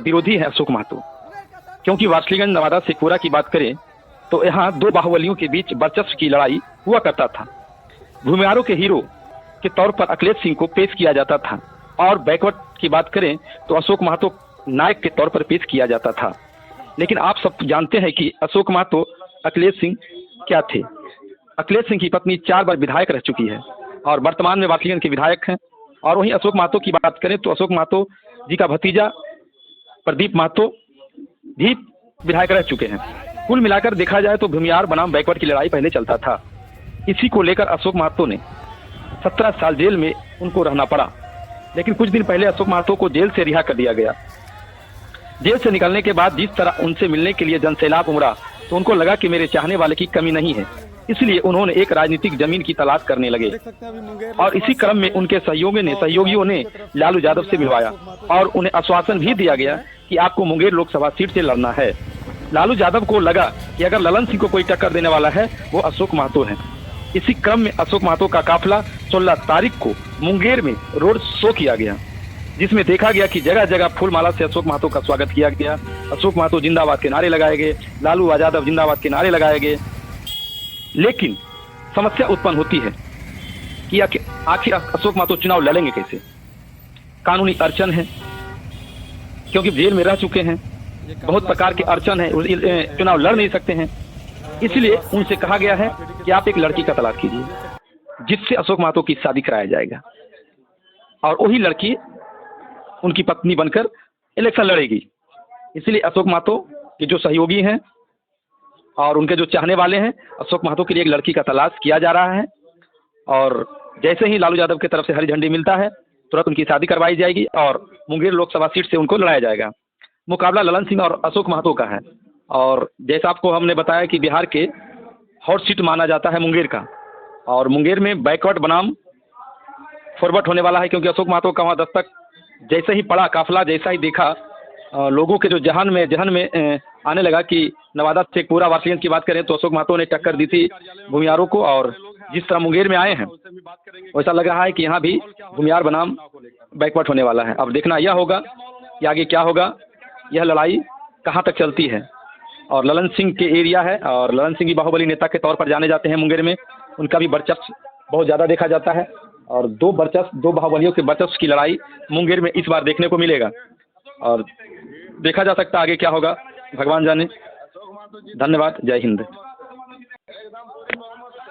विरोधी है अशोक महतो। क्योंकि वार्ष्णेयगंज नवादा शेखपुरा की बात करें तो यहाँ दो बाहुबलियों के बीच वर्चस्व की लड़ाई हुआ करता था। भूमिहारों के हीरो के तौर पर अखिलेश सिंह को पेश किया जाता था और बैकवर्ड की बात करें तो अशोक महतो नायक के तौर पर पेश किया जाता था। लेकिन आप सब जानते हैं कि अशोक महतो अखिलेश सिंह क्या थे। अखिलेश सिंह की पत्नी 4 बार विधायक रह चुकी है और वर्तमान में वार्ष्णेयगंज के विधायक हैं। और वहीं अशोक महतो की बात करें तो अशोक महतो जी का भतीजा प्रदीप महतो भी विधायक रह चुके हैं। कुल मिलाकर देखा जाए तो भूमिहार बनाम बैकवर्ड की लड़ाई पहले चलता था। इसी को लेकर अशोक महतो ने 17 साल जेल में उनको रहना पड़ा। लेकिन कुछ दिन पहले अशोक महतो को जेल से रिहा कर दिया गया। जेल से निकलने के बाद जिस तरह उनसे मिलने के लिए जनसैलाब उमड़ा तो उनको लगा कि मेरे चाहने वाले की कमी नहीं है, इसलिए उन्होंने एक राजनीतिक जमीन की तलाश करने लगे। और इसी क्रम में उनके सहयोगियों ने लालू यादव से मिलवाया और उन्हें आश्वासन भी दिया गया कि आपको मुंगेर लोकसभा सीट से लड़ना है। लालू यादव को लगा कि अगर ललन सिंह को कोई टक्कर देने वाला है वो अशोक महतो है। इसी क्रम में अशोक महतो का काफिला 16 तारीख को मुंगेर में रोड शो किया गया, जिसमें देखा गया कि जगह जगह फूलमाला से अशोक महतो का स्वागत किया गया। अशोक महतो जिंदाबाद के नारे लगाए गए, लालू यादव जिंदाबाद के नारे लगाए गए। लेकिन समस्या उत्पन्न होती है कि आखिर अशोक महतो चुनाव लड़ेंगे कैसे। कानूनी अड़चन है क्योंकि जेल में रह चुके हैं, बहुत प्रकार के अड़चन है, चुनाव लड़ नहीं सकते हैं। इसलिए उनसे कहा गया है कि आप एक लड़की का तलाश कीजिए जिससे अशोक महतो की शादी कराया जाएगा और वही लड़की उनकी पत्नी बनकर इलेक्शन लड़ेगी। इसलिए अशोक महतो के जो सहयोगी हैं और उनके जो चाहने वाले हैं, अशोक महतो के लिए एक लड़की का तलाश किया जा रहा है। और जैसे ही लालू यादव की तरफ से हरी झंडी मिलता है तुरंत उनकी शादी करवाई जाएगी और मुंगेर लोकसभा सीट से उनको लड़ाया जाएगा। मुकाबला ललन सिंह और अशोक महतो का है। और जैसा आपको हमने बताया कि बिहार के हॉट सीट माना जाता है मुंगेर का, और मुंगेर में बैकवर्ड बनाम फॉरवर्ड होने वाला है। क्योंकि अशोक महतो का वहाँ दस्तक जैसे ही पड़ा, काफिला जैसा ही देखा, लोगों के जो जहन में आने लगा कि नवादा शेखपुरा वार्ष्णेयगंज की बात करें तो अशोक महतो ने टक्कर दी थी भूमिहारों को। और जिस तरह मुंगेर में आए हैं वैसा लग रहा है कि यहाँ भी भूमिहार बनाम बैकवर्ड होने वाला है। अब देखना यह होगा कि आगे क्या होगा, यह लड़ाई कहाँ तक चलती है। और ललन सिंह के एरिया है और ललन सिंह भी बाहुबली नेता के तौर पर जाने जाते हैं मुंगेर में, उनका भी वर्चस्व बहुत ज़्यादा देखा जाता है। और दो बाहुबलियों के वर्चस्व की लड़ाई मुंगेर में इस बार देखने को मिलेगा और देखा जा सकता है आगे क्या होगा, भगवान जाने। धन्यवाद, जय हिंद।